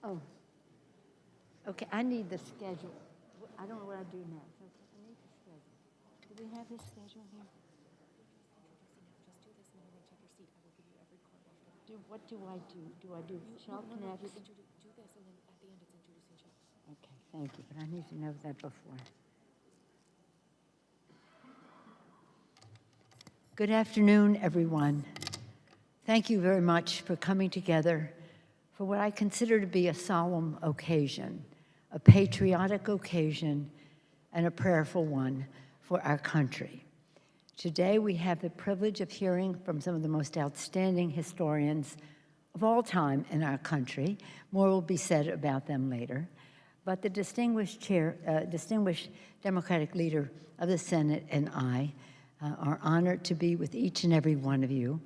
Oh, okay, I need the schedule. I don't know what I do next. Okay, I need the schedule. Do we have his schedule here? What do I do? Do I do Shell Connect? Do this, and then at the end it's introducing Shell. Okay, thank you, but I need to know that before. Good afternoon, everyone. Thank you very much for coming together for what I consider to be a solemn occasion, a patriotic occasion, and a prayerful one for our country. Today, we have the privilege of hearing from some of the most outstanding historians of all time in our country. More will be said about them later. But the distinguished Democratic leader of the Senate and I are honored to be with each and every one of you.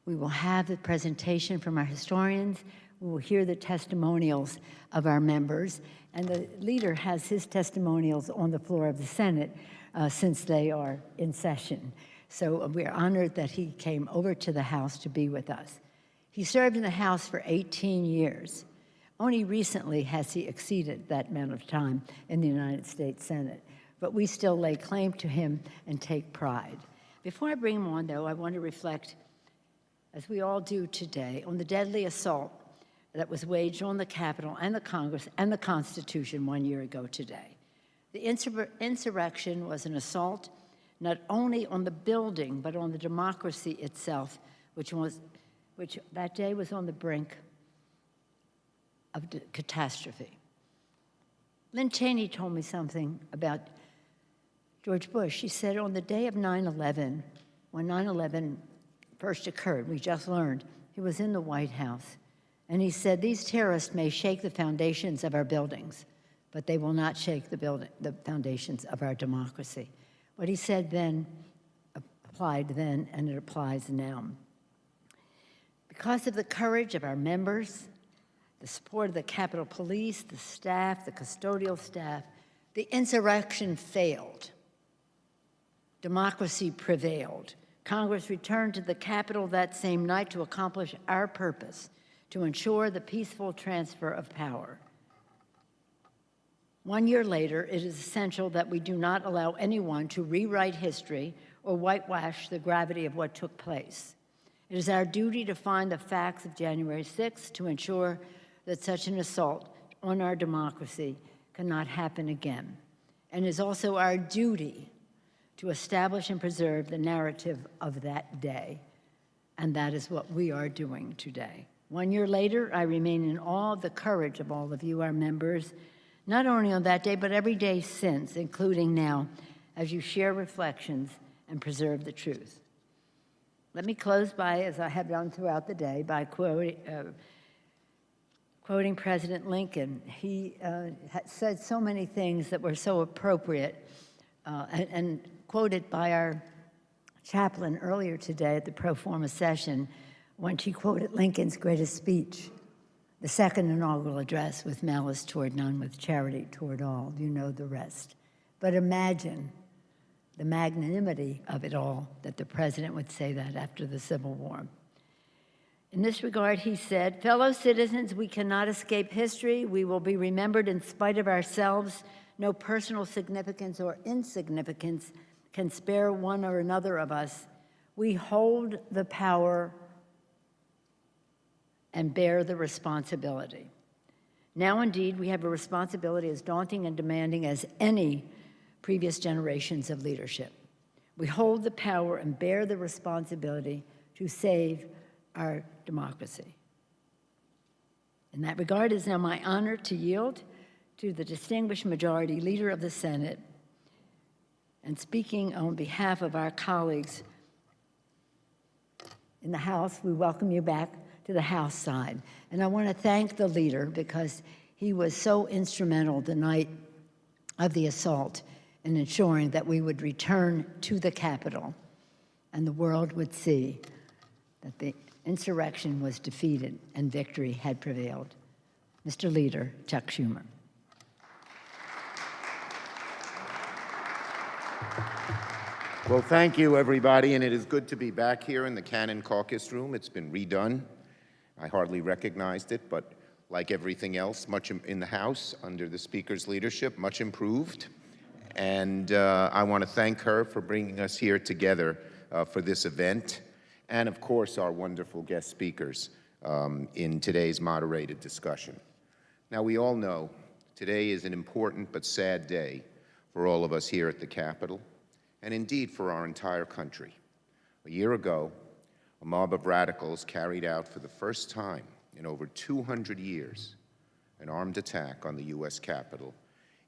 We will have the presentation from our historians. We will hear the testimonials of our members. And the leader has his testimonials on the floor of the Senate since they are in session. So we're honored that he came over to the House to be with us. He served in the House for 18 years. Only recently has he exceeded that amount of time in the United States Senate. But we still lay claim to him and take pride. Before I bring him on, though, I want to reflect, as we all do today, on the deadly assault that was waged on the Capitol and the Congress and the Constitution 1 year ago today. The insurrection was an assault not only on the building, but on the democracy itself, which that day was on the brink of catastrophe. Lynn Cheney told me something about George Bush. She said on the day of 9/11, when 9/11 first occurred, we just learned, he was in the White House, and he said, "These terrorists may shake the foundations of our buildings, but they will not shake the foundations of our democracy." What he said then applied then, and it applies now. Because of the courage of our members, the support of the Capitol Police, the staff, the custodial staff, the insurrection failed. Democracy prevailed. Congress returned to the Capitol that same night to accomplish our purpose, to ensure the peaceful transfer of power. 1 year later, it is essential that we do not allow anyone to rewrite history or whitewash the gravity of what took place. It is our duty to find the facts of January 6th to ensure that such an assault on our democracy cannot happen again. And it is also our duty to establish and preserve the narrative of that day. And that is what we are doing today. 1 year later, I remain in awe of the courage of all of you, our members, not only on that day, but every day since, including now, as you share reflections and preserve the truth. Let me close by, as I have done throughout the day, by quoting President Lincoln. He said so many things that were so appropriate and quoted by our chaplain earlier today at the pro forma session when she quoted Lincoln's greatest speech, the second inaugural address, "With malice toward none, with charity toward all." You know the rest. But imagine the magnanimity of it all, that the president would say that after the Civil War. In this regard, he said, "Fellow citizens, we cannot escape history. We will be remembered in spite of ourselves. No personal significance or insignificance can spare one or another of us. We hold the power and bear the responsibility. Now, indeed, we have a responsibility as daunting and demanding as any previous generations of leadership. We hold the power and bear the responsibility to save our democracy." In that regard, it is now my honor to yield to the distinguished majority leader of the Senate, and speaking on behalf of our colleagues in the House, we welcome you back to the House side. And I want to thank the leader because he was so instrumental the night of the assault in ensuring that we would return to the Capitol and the world would see that the insurrection was defeated and victory had prevailed. Mr. Leader, Chuck Schumer. Well, thank you, everybody, and it is good to be back here in the Cannon Caucus Room. It's been redone. I hardly recognized it, but like everything else, much in the House under the Speaker's leadership, much improved. And I want to thank her for bringing us here together for this event, and of course our wonderful guest speakers in today's moderated discussion. Now, we all know today is an important but sad day for all of us here at the Capitol, and indeed for our entire country. A year ago, a mob of radicals carried out for the first time in over 200 years an armed attack on the U.S. Capitol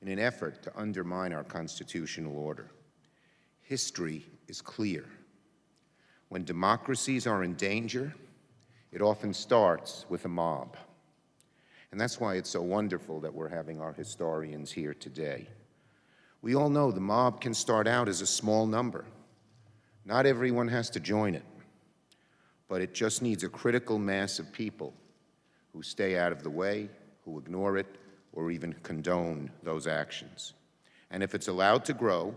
in an effort to undermine our constitutional order. History is clear. When democracies are in danger, it often starts with a mob. And that's why it's so wonderful that we're having our historians here today. We all know the mob can start out as a small number. Not everyone has to join it, but it just needs a critical mass of people who stay out of the way, who ignore it, or even condone those actions. And if it's allowed to grow,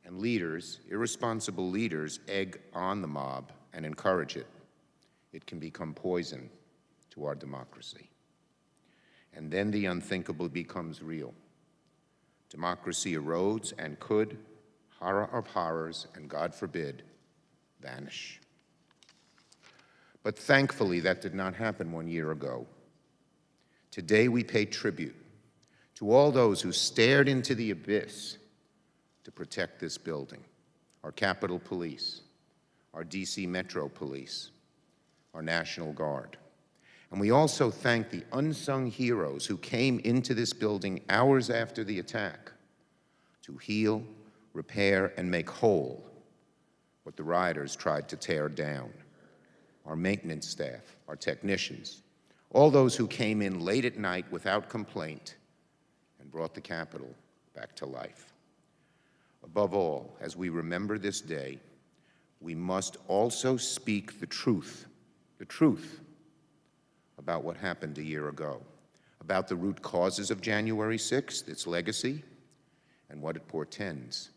and leaders, irresponsible leaders, egg on the mob and encourage it, it can become poison to our democracy. And then the unthinkable becomes real. Democracy erodes and could, horror of horrors, and God forbid, vanish. But thankfully, that did not happen 1 year ago. Today, we pay tribute to all those who stared into the abyss to protect this building: our Capitol Police, our DC Metro Police, our National Guard. And we also thank the unsung heroes who came into this building hours after the attack to heal, repair, and make whole what the rioters tried to tear down. Our maintenance staff, our technicians, all those who came in late at night without complaint and brought the Capitol back to life. Above all, as we remember this day, we must also speak the truth about what happened a year ago, about the root causes of January 6th, its legacy, and what it portends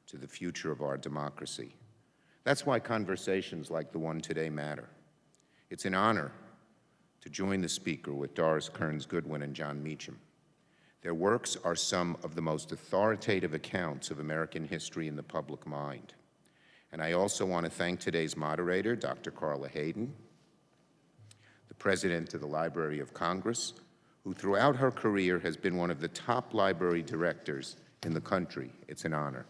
to the future of our democracy. That's why conversations like the one today matter. It's an honor to join the speaker with Doris, Kearns, Goodwin, and John Meacham. Their works are some of the most authoritative accounts of American history in the public mind. And I also want to thank today's moderator, Dr. Carla Hayden, the president of the Library of Congress, who throughout her career has been one of the top library directors in the country. It's an honor.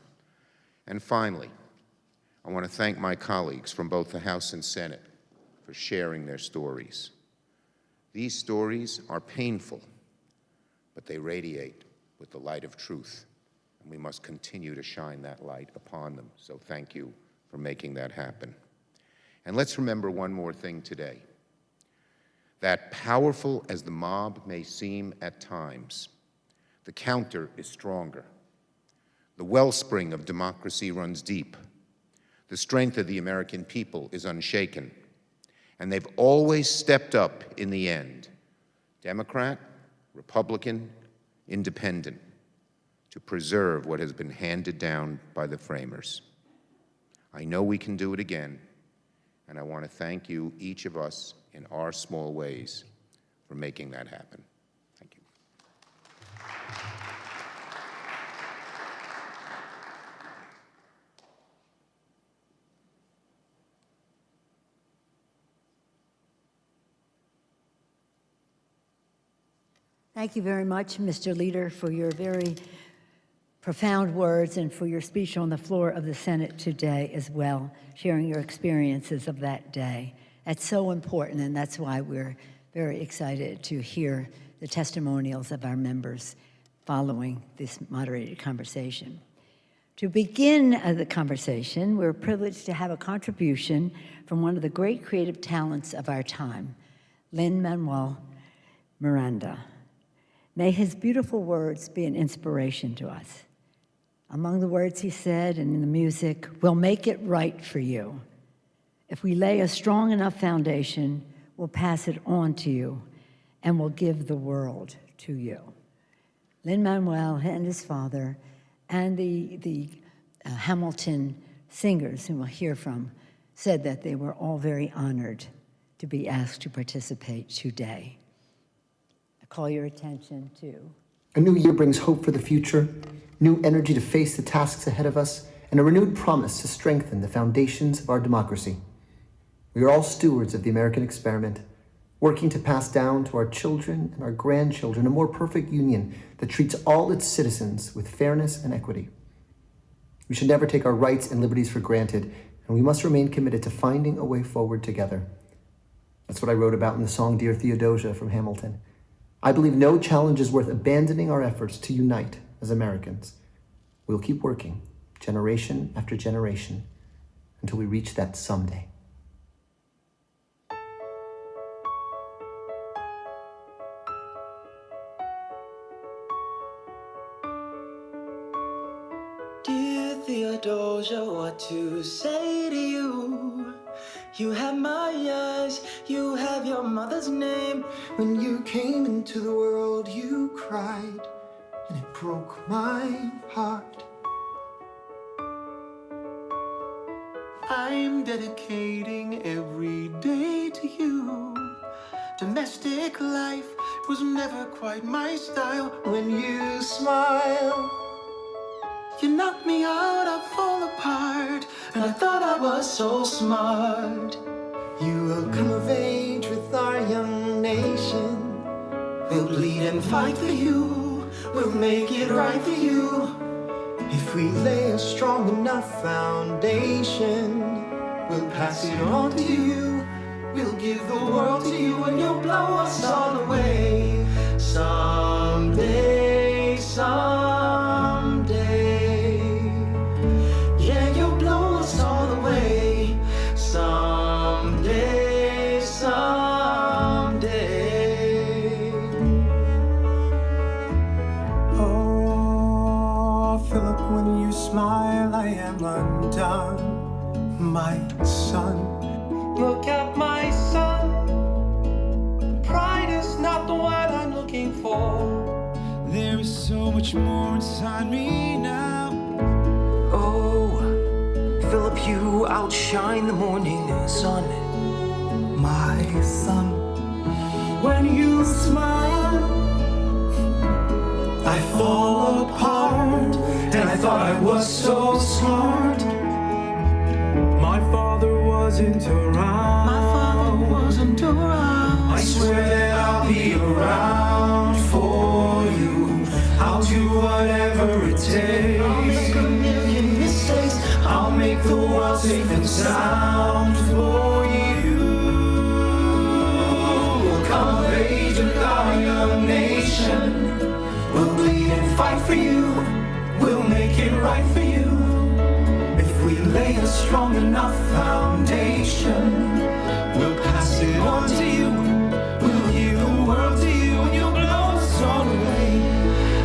And finally, I want to thank my colleagues from both the House and Senate for sharing their stories. These stories are painful, but they radiate with the light of truth, and we must continue to shine that light upon them. So thank you for making that happen. And let's remember one more thing today. That powerful as the mob may seem at times, the counter is stronger. The wellspring of democracy runs deep. The strength of the American people is unshaken. And they've always stepped up in the end, Democrat, Republican, Independent, to preserve what has been handed down by the framers. I know we can do it again, and I want to thank you, each of us, in our small ways, for making that happen. Thank you. Thank you very much, Mr. Leader, for your very profound words and for your speech on the floor of the Senate today as well, sharing your experiences of that day. That's so important, and that's why we're very excited to hear the testimonials of our members following this moderated conversation. To begin the conversation, we're privileged to have a contribution from one of the great creative talents of our time, Lin-Manuel Miranda. May his beautiful words be an inspiration to us. Among the words he said and in the music, we'll make it right for you. If we lay a strong enough foundation, we'll pass it on to you and we'll give the world to you. Lin-Manuel and his father and the Hamilton singers whom we'll hear from said that they were all very honored to be asked to participate today. I call your attention to A new year brings hope for the future, new energy to face the tasks ahead of us, and a renewed promise to strengthen the foundations of our democracy. We are all stewards of the American experiment, working to pass down to our children and our grandchildren a more perfect union that treats all its citizens with fairness and equity. We should never take our rights and liberties for granted, and we must remain committed to finding a way forward together. That's what I wrote about in the song Dear Theodosia from Hamilton. I believe no challenge is worth abandoning our efforts to unite as Americans. We'll keep working, generation after generation, until we reach that someday. Dear Theodosia, what to say to you? You have my eyes, you have your mother's name. When you came into the world, you cried, and it broke my heart. I'm dedicating every day to you. Domestic life was never quite my style. When you smile, You knocked me out, I fall apart, and I thought I was so smart. you will come of age with our young nation. We'll bleed and fight for you, we'll make it right for you. If we lay a strong enough foundation, We'll pass it on to you, we'll give the world to you, and you'll blow us all away. Someday, someday. Yeah, you'll blow us all away. Someday, someday. Oh, Philip, when you smile, I am undone. My son, Look at my son. Pride is not the word I'm looking for. there is so much more inside me now. Oh, Philip, you outshine the morning sun. My son, When you smile, I fall apart, and I thought I was so smart. my father wasn't around. My father wasn't around. I swear that I'll be around for you. I'll do whatever it takes. I'll make a million mistakes. I'll make the world safe and sound for you. We'll come of age with our young nation. We'll bleed and fight for you. We'll make it right for you. If we lay a strong enough foundation, we'll pass it on to you. We'll give the world to you, and you'll blow us all away.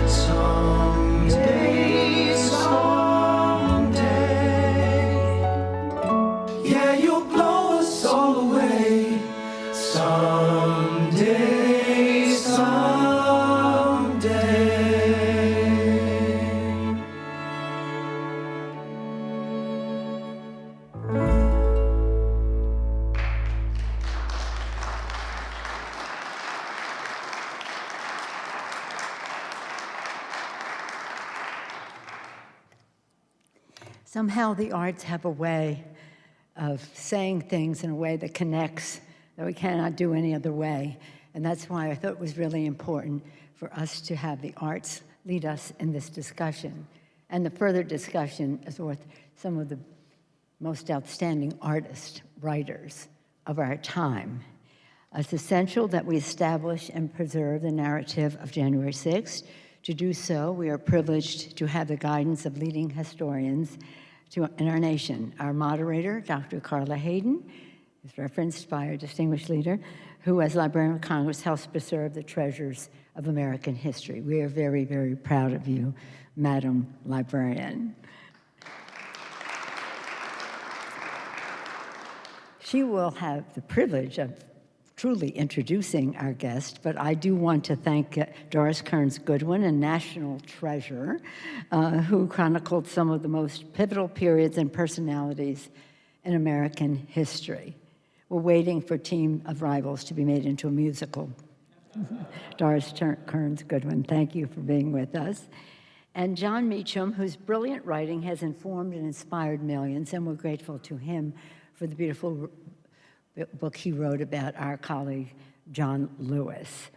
Someday, someday. Yeah, you'll blow us all away. Someday, someday. somehow the arts have a way of saying things in a way that connects that we cannot do any other way. And that's why I thought it was really important for us to have the arts lead us in this discussion. And the further discussion is with some of the most outstanding artists, writers of our time. It's essential that we establish and preserve the narrative of January 6th. To do so, we are privileged to have the guidance of leading historians in our nation. Our moderator, Dr. Carla Hayden, is referenced by our distinguished leader, who as Librarian of Congress helps preserve the treasures of American history. We are very, very proud of you, Madam Librarian. She will have the privilege of truly introducing our guest, but I do want to thank Doris Kearns Goodwin, a national treasure, who chronicled some of the most pivotal periods and personalities in American history. We're waiting for Team of Rivals to be made into a musical. Doris Kearns Goodwin, thank you for being with us. And John Meacham, whose brilliant writing has informed and inspired millions, and we're grateful to him for the beautiful book he wrote about our colleague, John Lewis.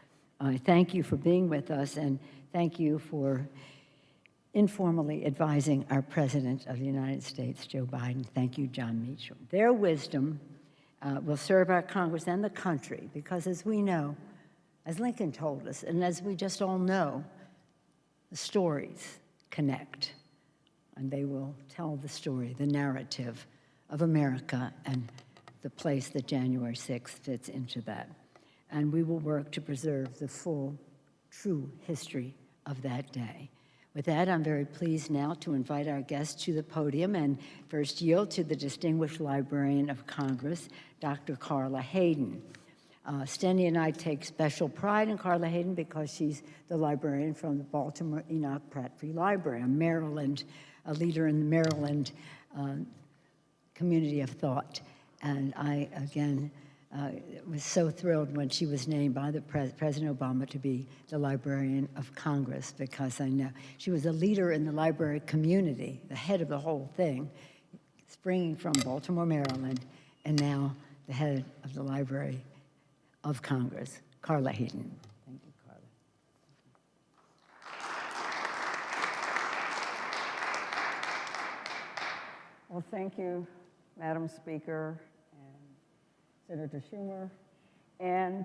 Thank you for being with us, and thank you for informally advising our President of the United States, Joe Biden. Thank you, John Meacham. Their wisdom will serve our Congress and the country, because as we know, as Lincoln told us, and as we just all know, the stories connect, and they will tell the story, the narrative of America and the place that January 6th fits into that. And we will work to preserve the full, true history of that day. With that, I'm very pleased now to invite our guests to the podium and first yield to the distinguished Librarian of Congress, Dr. Carla Hayden. Stenny and I take special pride in Carla Hayden because she's the librarian from the Baltimore Enoch Pratt Free Library, a leader in the Maryland community of thought. And I, again, was so thrilled when she was named by the President Obama to be the Librarian of Congress, because I know she was a leader in the library community, the head of the whole thing, springing from Baltimore, Maryland, and now the head of the Library of Congress, Carla Hayden. Thank you, Carla. Well, thank you, Madam Speaker, and Senator Schumer, and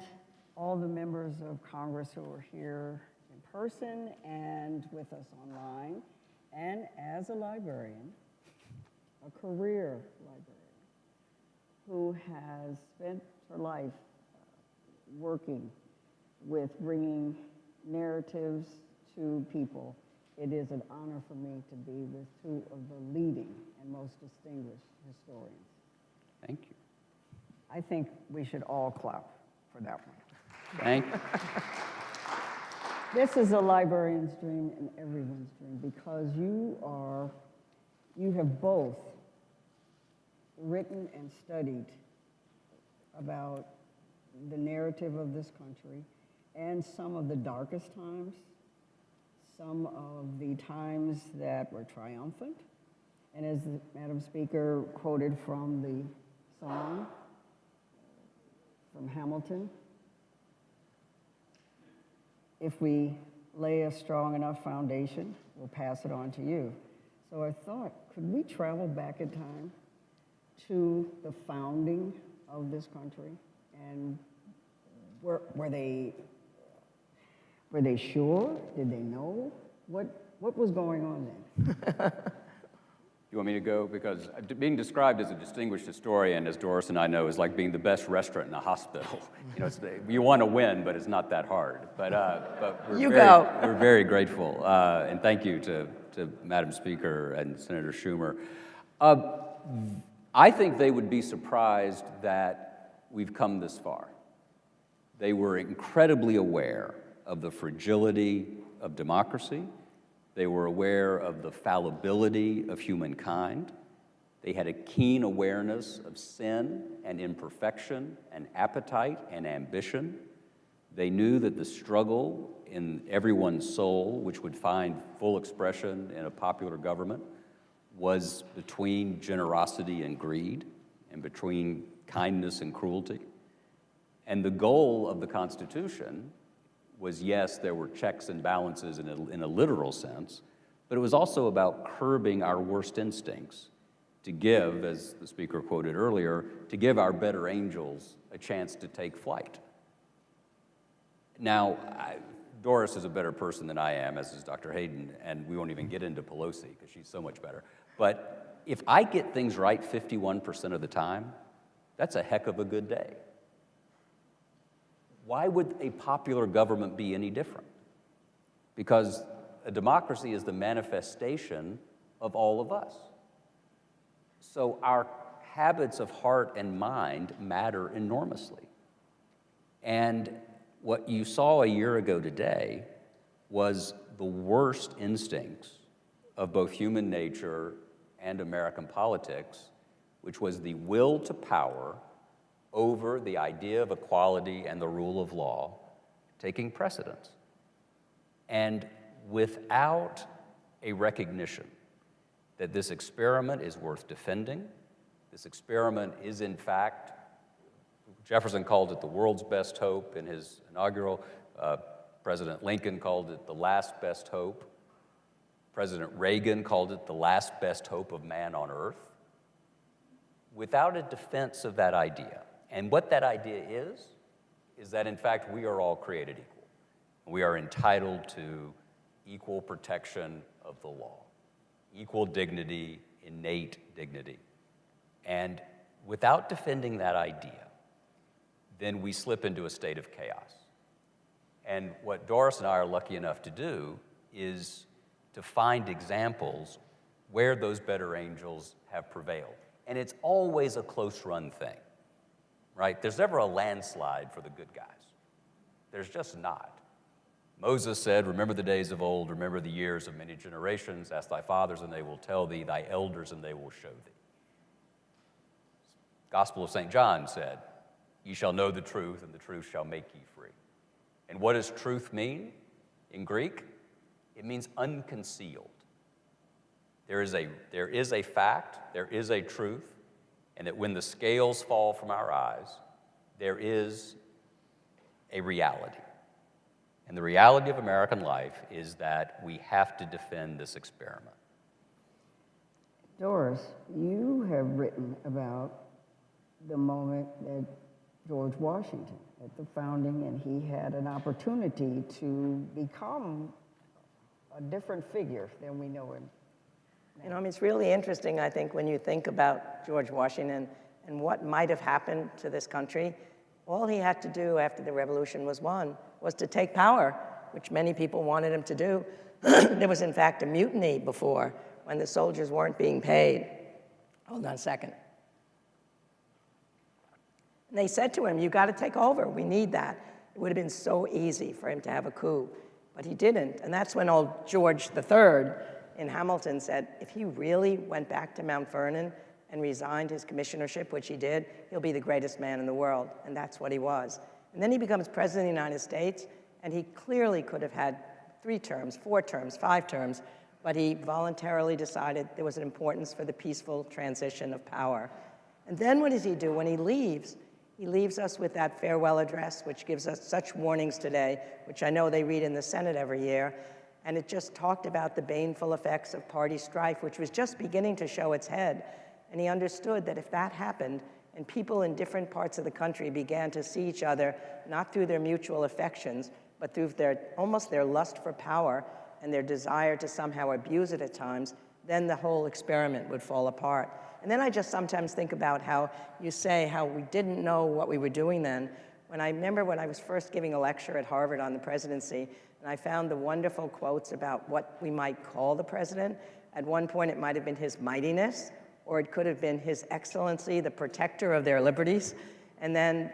all the members of Congress who are here in person and with us online. And as a librarian, a career librarian, who has spent her life working with bringing narratives to people, it is an honor for me to be with two of the leading and most distinguished historians. Thank you. I think we should all clap for that one. Thank you. This is a librarian's dream and everyone's dream, because you have both written and studied about the narrative of this country and some of the darkest times, some of the times that were triumphant. And as the Madam Speaker quoted from the song from Hamilton, if we lay a strong enough foundation, we'll pass it on to you. So I thought, could we travel back in time to the founding of this country? And were they sure? Did they know? What was going on then? You want me to go? Because being described as a distinguished historian, as Doris and I know, is like being the best restaurant in a hospital. You know, you want to win, but it's not that hard. But we're very grateful, and thank you to Madam Speaker and Senator Schumer. I think they would be surprised that we've come this far. They were incredibly aware of the fragility of democracy. They were aware of the fallibility of humankind. They had a keen awareness of sin and imperfection and appetite and ambition. They knew that the struggle in everyone's soul, which would find full expression in a popular government, was between generosity and greed, and between kindness and cruelty. And the goal of the Constitution was, yes, there were checks and balances in a literal sense, but it was also about curbing our worst instincts, to give, as the speaker quoted earlier, to give our better angels a chance to take flight. Now, Doris is a better person than I am, as is Dr. Hayden, and we won't even get into Pelosi because she's so much better. But if I get things right 51% of the time, that's a heck of a good day. Why would a popular government be any different? Because a democracy is the manifestation of all of us. So our habits of heart and mind matter enormously. And what you saw a year ago today was the worst instincts of both human nature and American politics, which was the will to power over the idea of equality and the rule of law, taking precedence. And without a recognition that this experiment is worth defending, this experiment is in fact, Jefferson called it the world's best hope in his inaugural, President Lincoln called it the last best hope, President Reagan called it the last best hope of man on earth. Without a defense of that idea, and what that idea is that in fact we are all created equal. We are entitled to equal protection of the law, equal dignity, innate dignity. And without defending that idea, then we slip into a state of chaos. And what Doris and I are lucky enough to do is to find examples where those better angels have prevailed. And it's always a close-run thing, right? There's never a landslide for the good guys. There's just not. Moses said, remember the days of old, remember the years of many generations, ask thy fathers and they will tell thee, thy elders and they will show thee. Gospel of St. John said, ye shall know the truth and the truth shall make ye free. And what does truth mean in Greek? It means unconcealed. There is a fact, there is a truth, and that when the scales fall from our eyes, there is a reality. And the reality of American life is that we have to defend this experiment. Doris, you have written about the moment that George Washington at the founding, and he had an opportunity to become a different figure than we know him. You know, I mean, it's really interesting, I think, when you think about George Washington and what might have happened to this country. All he had to do after the revolution was won was to take power, which many people wanted him to do. There was, in fact, a mutiny before when the soldiers weren't being paid. Hold on a second. And they said to him, you got to take over. We need that. It would have been so easy for him to have a coup, but he didn't. And that's when old George III in Hamilton said, if he really went back to Mount Vernon and resigned his commissionership, which he did, he'll be the greatest man in the world. And that's what he was. And then he becomes president of the United States, and he clearly could have had 3 terms, 4 terms, 5 terms, but he voluntarily decided there was an importance for the peaceful transition of power. And then what does he do? When he leaves us with that farewell address, which gives us such warnings today, which I know they read in the Senate every year, and it just talked about the baneful effects of party strife, which was just beginning to show its head. And he understood that if that happened, and people in different parts of the country began to see each other, not through their mutual affections, but through almost their lust for power and their desire to somehow abuse it at times, then the whole experiment would fall apart. And then I just sometimes think about how you say how we didn't know what we were doing then. When I remember when I was first giving a lecture at Harvard on the presidency, and I found the wonderful quotes about what we might call the president. At one point, it might have been his mightiness, or it could have been his excellency, the protector of their liberties. And then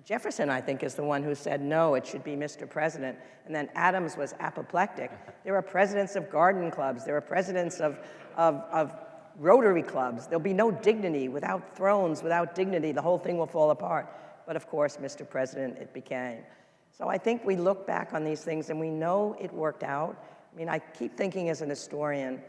Jefferson, I think, is the one who said, no, it should be Mr. President. And then Adams was apoplectic. There are presidents of garden clubs. There are presidents of Rotary clubs. There'll be no dignity. Without thrones, without dignity, the whole thing will fall apart. But of course, Mr. President, it became. So I think we look back on these things and we know it worked out. I mean, I keep thinking as an historian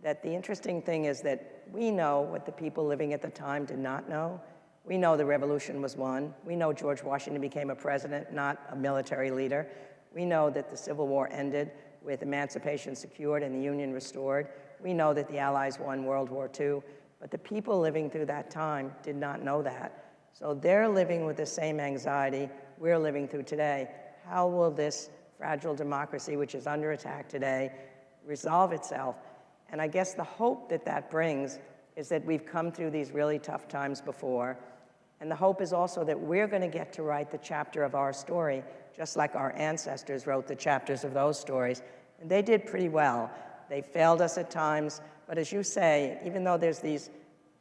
that the interesting thing is that we know what the people living at the time did not know. We know the revolution was won. We know George Washington became a president, not a military leader. We know that the Civil War ended with emancipation secured and the Union restored. We know that the Allies won World War II, but the people living through that time did not know that. So they're living with the same anxiety we're living through today. How will this fragile democracy, which is under attack today, resolve itself? And I guess the hope that that brings is that we've come through these really tough times before. And the hope is also that we're going to get to write the chapter of our story, just like our ancestors wrote the chapters of those stories. And they did pretty well. They failed us at times, but as you say, even though there's these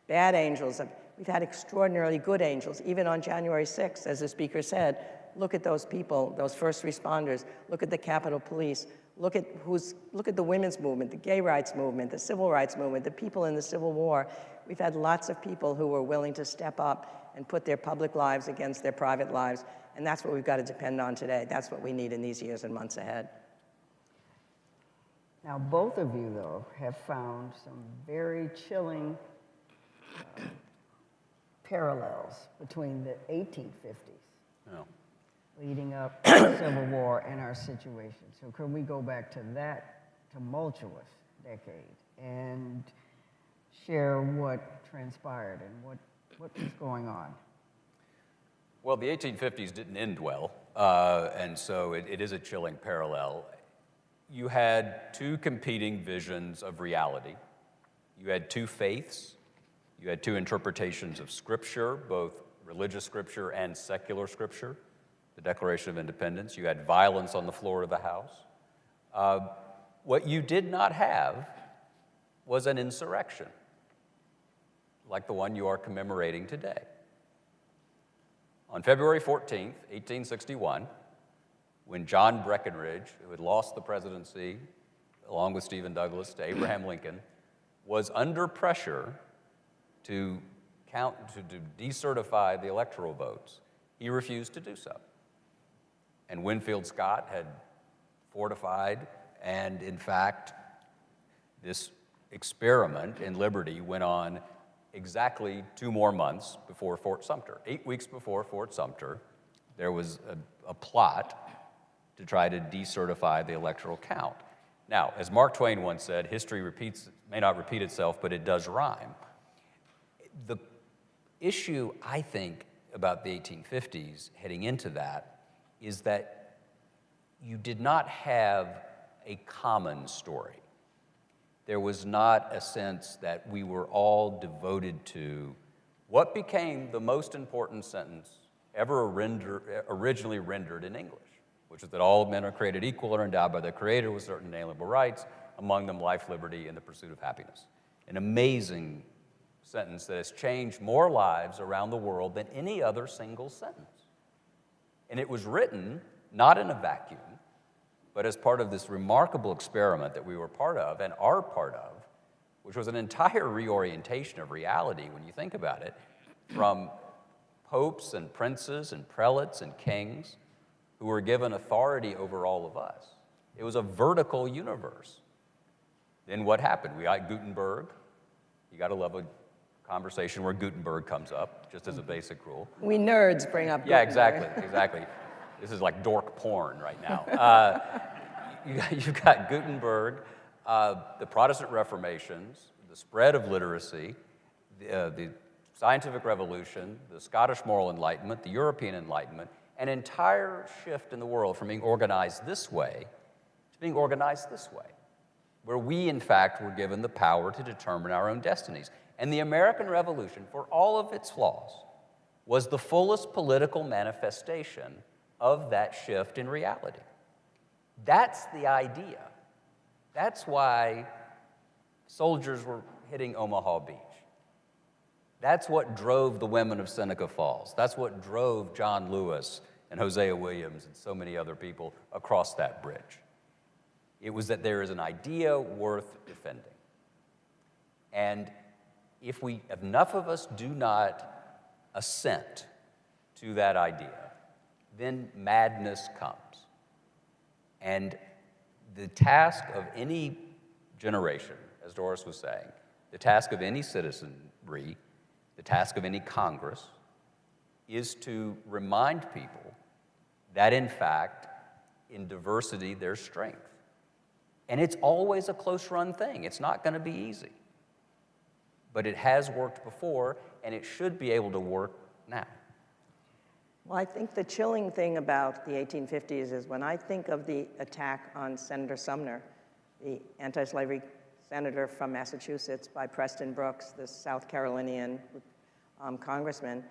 bad angels, we've had extraordinarily good angels. Even on January 6th, as the speaker said, look at those people, those first responders. Look at the Capitol Police. Look at the women's movement, the gay rights movement, the civil rights movement, the people in the Civil War. We've had lots of people who were willing to step up and put their public lives against their private lives, and that's what we've got to depend on today. That's what we need in these years and months ahead. Now, both of you, though, have found some very chilling parallels between the 1850s, No. leading up to the Civil War, and our situation. So could we go back to that tumultuous decade and share what transpired and what was going on? Well, the 1850s didn't end well, and so it is a chilling parallel. You had two competing visions of reality. You had two faiths. You had two interpretations of Scripture, both religious Scripture and secular Scripture, the Declaration of Independence. You had violence on the floor of the House. What you did not have was an insurrection, like the one you are commemorating today. On February 14th, 1861, when John Breckinridge, who had lost the presidency along with Stephen Douglas to Abraham Lincoln, was under pressure to decertify the electoral votes, he refused to do so. And Winfield Scott had fortified, and in fact, this experiment in liberty went on exactly 2 more months before Fort Sumter. 8 weeks before Fort Sumter, there was a plot to try to decertify the electoral count. Now, as Mark Twain once said, history may not repeat itself, but it does rhyme. The issue, I think, about the 1850s heading into that is that you did not have a common story. There was not a sense that we were all devoted to what became the most important sentence ever originally rendered in English, which is that all men are created equal and are endowed by their Creator with certain inalienable rights, among them life, liberty, and the pursuit of happiness. An amazing sentence that has changed more lives around the world than any other single sentence. And it was written not in a vacuum, but as part of this remarkable experiment that we were part of and are part of, which was an entire reorientation of reality when you think about it, from popes and princes and prelates and kings who were given authority over all of us. It was a vertical universe. Then what happened? We got Gutenberg. You got to love a conversation where Gutenberg comes up, just as a basic rule. We nerds bring up Yeah, Gutenberg. exactly. This is like dork porn right now. You've got Gutenberg, the Protestant Reformations, the spread of literacy, the scientific revolution, the Scottish moral enlightenment, the European Enlightenment, an entire shift in the world from being organized this way to being organized this way, where we, in fact, were given the power to determine our own destinies. And the American Revolution, for all of its flaws, was the fullest political manifestation of that shift in reality. That's the idea. That's why soldiers were hitting Omaha Beach. That's what drove the women of Seneca Falls. That's what drove John Lewis and Hosea Williams and so many other people across that bridge. It was that there is an idea worth defending. And if enough of us do not assent to that idea, then madness comes. And the task of any generation, as Doris was saying, the task of any citizenry, the task of any Congress, is to remind people that, in fact, in diversity, there's strength. And it's always a close-run thing. It's not going to be easy. But it has worked before, and it should be able to work now. Well, I think the chilling thing about the 1850s is when I think of the attack on Senator Sumner, the anti-slavery senator from Massachusetts, by Preston Brooks, the South Carolinian congressman,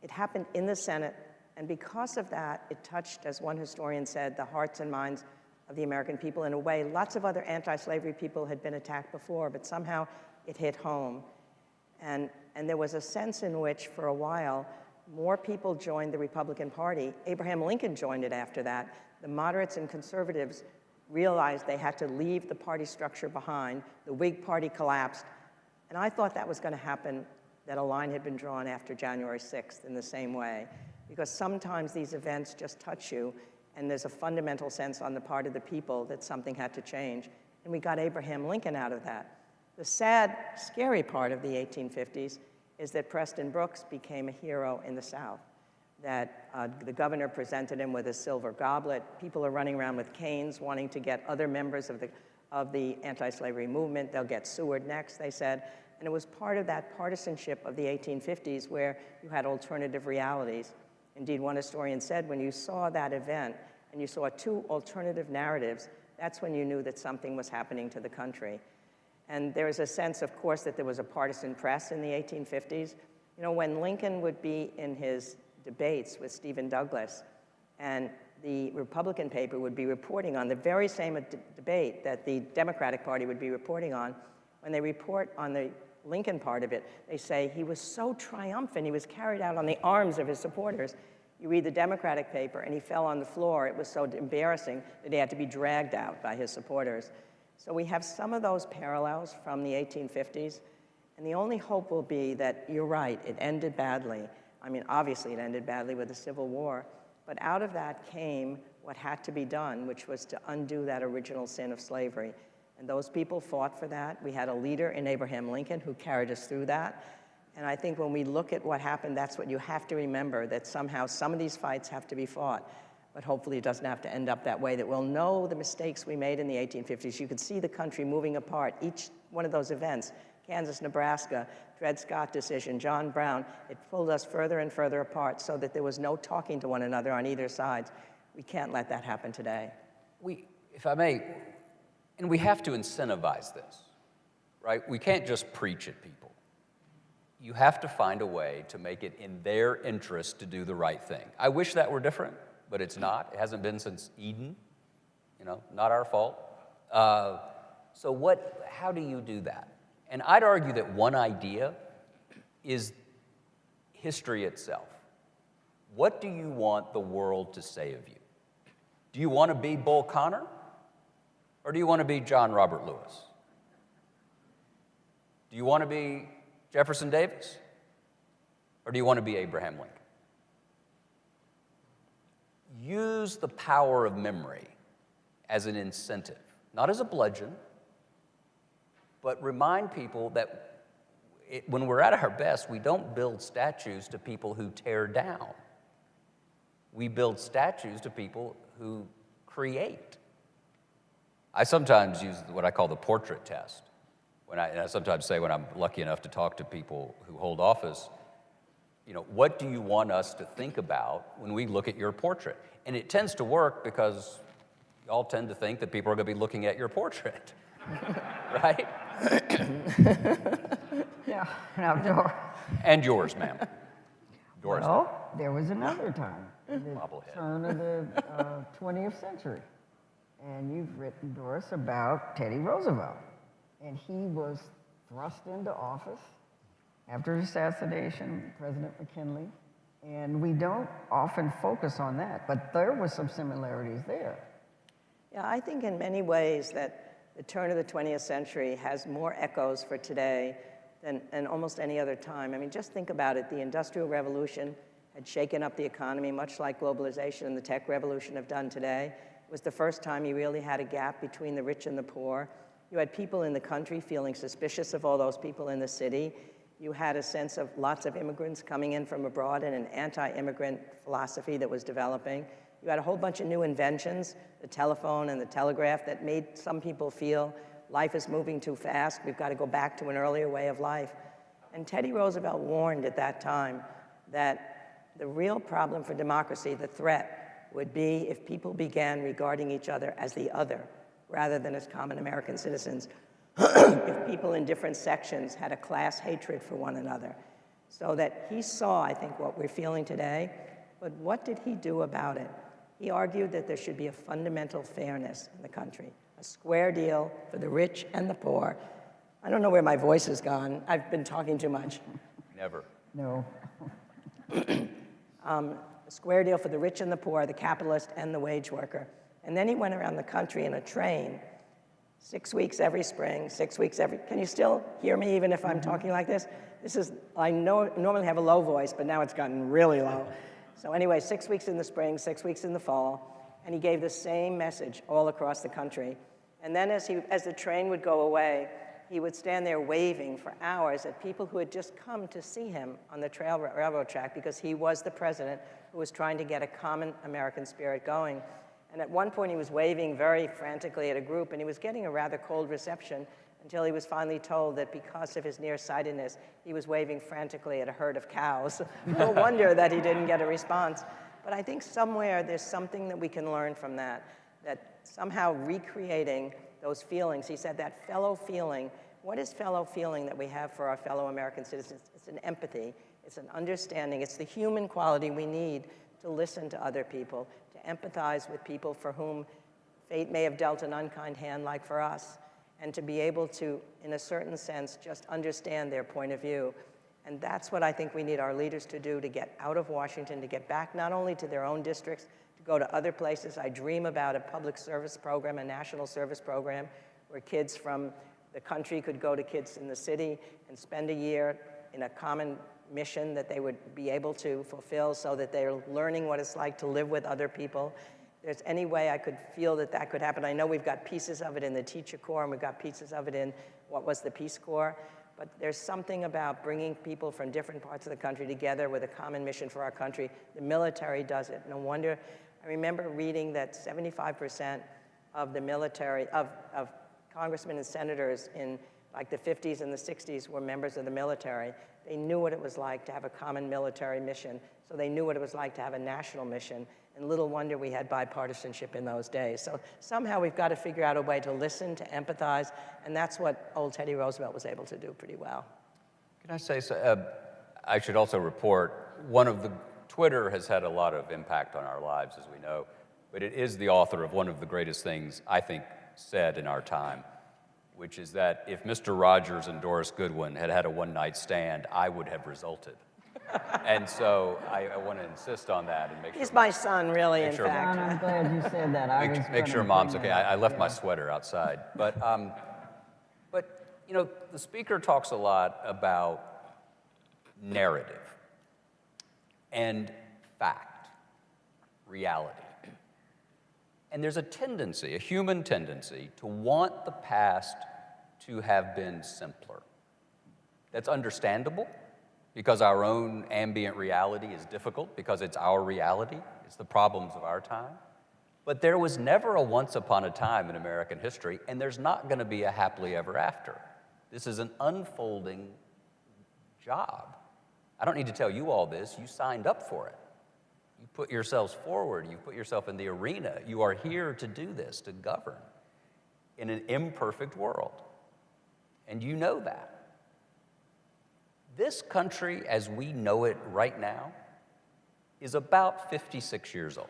it happened in the Senate, and because of that, it touched, as one historian said, the hearts and minds of the American people in a way lots of other anti-slavery people had been attacked before, but somehow it hit home. And there was a sense in which, for a while, more people joined the Republican Party. Abraham Lincoln joined it after that. The moderates and conservatives realized they had to leave the party structure behind. The Whig Party collapsed. And I thought that was going to happen, that a line had been drawn after January 6th in the same way. Because sometimes these events just touch you, and there's a fundamental sense on the part of the people that something had to change. And we got Abraham Lincoln out of that. The sad, scary part of the 1850s is that Preston Brooks became a hero in the South. That the governor presented him with a silver goblet. People are running around with canes wanting to get other members of the anti-slavery movement. They'll get Seward next, they said. And it was part of that partisanship of the 1850s where you had alternative realities. Indeed, one historian said when you saw that event and you saw two alternative narratives, that's when you knew that something was happening to the country. And there is a sense, of course, that there was a partisan press in the 1850s. You know, when Lincoln would be in his debates with Stephen Douglas, and the Republican paper would be reporting on the very same debate that the Democratic Party would be reporting on, when they report on the Lincoln part of it, they say he was so triumphant, he was carried out on the arms of his supporters. You read the Democratic paper, and he fell on the floor. It was so embarrassing that he had to be dragged out by his supporters. So we have some of those parallels from the 1850s, and the only hope will be that, you're right, it ended badly. I mean, obviously it ended badly with the Civil War, but out of that came what had to be done, which was to undo that original sin of slavery. And those people fought for that. We had a leader in Abraham Lincoln who carried us through that. And I think when we look at what happened, that's what you have to remember, that somehow some of these fights have to be fought. But hopefully it doesn't have to end up that way, that we'll know the mistakes we made in the 1850s. You could see the country moving apart. Each one of those events, Kansas, Nebraska, Dred Scott decision, John Brown, it pulled us further and further apart so that there was no talking to one another on either side. We can't let that happen today. If I may, and we have to incentivize this, right? We can't just preach at people. You have to find a way to make it in their interest to do the right thing. I wish that were different, but it's not. It hasn't been since Eden, you know, not our fault. So how do you do that? And I'd argue that one idea is history itself. What do you want the world to say of you? Do you want to be Bull Connor? Or do you want to be John Robert Lewis? Do you want to be Jefferson Davis? Or do you want to be Abraham Lincoln? Use the power of memory as an incentive, not as a bludgeon, but remind people that when we're at our best, we don't build statues to people who tear down. We build statues to people who create. I sometimes use what I call the portrait test. And I sometimes say when I'm lucky enough to talk to people who hold office, you know, what do you want us to think about when we look at your portrait? And it tends to work because y'all tend to think that people are going to be looking at your portrait, right? Yeah, now, Doris. And yours, ma'am. Doris. Well, there was another time, in the Bobblehead. turn of the 20th century. And you've written, Doris, about Teddy Roosevelt. And he was thrust into office after his assassination, President McKinley. And we don't often focus on that, but there were some similarities there. Yeah, I think in many ways that the turn of the 20th century has more echoes for today than almost any other time. I mean, just think about it. The Industrial Revolution had shaken up the economy, much like globalization and the tech revolution have done today. It was the first time you really had a gap between the rich and the poor. You had people in the country feeling suspicious of all those people in the city. You had a sense of lots of immigrants coming in from abroad and an anti-immigrant philosophy that was developing. You had a whole bunch of new inventions, the telephone and the telegraph, that made some people feel life is moving too fast. We've got to go back to an earlier way of life. And Teddy Roosevelt warned at that time that the real problem for democracy, the threat, would be if people began regarding each other as the other rather than as common American citizens. If people in different sections had a class hatred for one another. So that he saw, I think, what we're feeling today, but what did he do about it? He argued that there should be a fundamental fairness in the country, a square deal for the rich and the poor. I don't know where my voice has gone. I've been talking too much. Never. No. A square deal for the rich and the poor, the capitalist and the wage worker. And then he went around the country in a train, 6 weeks every spring, 6 weeks every, can you still hear me even if I'm talking like this? I normally have a low voice, but now it's gotten really low. So anyway, 6 weeks in the spring, 6 weeks in the fall, and he gave the same message all across the country. And then as the train would go away, he would stand there waving for hours at people who had just come to see him on the railroad track because he was the president who was trying to get a common American spirit going. And at one point he was waving very frantically at a group, and he was getting a rather cold reception until he was finally told that because of his nearsightedness, he was waving frantically at a herd of cows. No wonder that he didn't get a response. But I think somewhere there's something that we can learn from that somehow recreating those feelings. He said that fellow feeling. What is fellow feeling that we have for our fellow American citizens? It's an empathy, it's an understanding, it's the human quality we need to listen to other people, to empathize with people for whom fate may have dealt an unkind hand like for us, and to be able to, in a certain sense, just understand their point of view. And that's what I think we need our leaders to do, to get out of Washington, to get back not only to their own districts, to go to other places. I dream about a public service program, a national service program, where kids from the country could go to kids in the city and spend a year in a common mission that they would be able to fulfill so that they're learning what it's like to live with other people. If there's any way I could feel that that could happen. I know we've got pieces of it in the Teacher Corps, and we've got pieces of it in what was the Peace Corps, but there's something about bringing people from different parts of the country together with a common mission for our country. The military does it. No wonder. I remember reading that 75% of the military, of congressmen and senators in like the 50s and the 60s were members of the military. They knew what it was like to have a common military mission, so they knew what it was like to have a national mission. And little wonder we had bipartisanship in those days. So somehow we've got to figure out a way to listen, to empathize, and that's what old Teddy Roosevelt was able to do pretty well. Can I say so? I should also report, Twitter has had a lot of impact on our lives, as we know, but it is the author of one of the greatest things, I think, said in our time, which is that if Mr. Rogers and Doris Goodwin had had a one-night stand, I would have resulted. And so I want to insist on that and make sure. He's my son, really, in sure fact. I'm glad you said that. Make sure Mom's okay. I left my sweater outside. But you know, the speaker talks a lot about narrative and fact, reality. And there's a tendency, a human tendency, to want the past to have been simpler. That's understandable, because our own ambient reality is difficult, because it's our reality, it's the problems of our time. But there was never a once upon a time in American history, and there's not going to be a happily ever after. This is an unfolding job. I don't need to tell you all this. You signed up for it. You put yourselves forward. You put yourself in the arena. You are here to do this, to govern in an imperfect world. And you know that. This country, as we know it right now, is about 56 years old.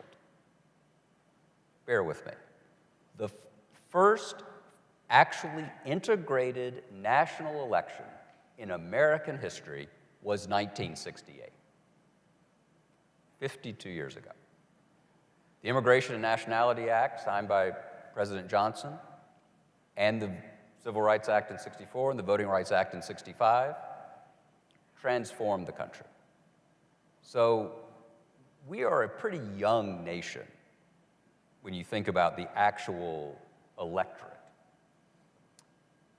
Bear with me. The first actually integrated national election in American history was 1968, 52 years ago. The Immigration and Nationality Act, signed by President Johnson, and the Civil Rights Act in 64 and the Voting Rights Act in 65, transformed the country. So we are a pretty young nation when you think about the actual electorate.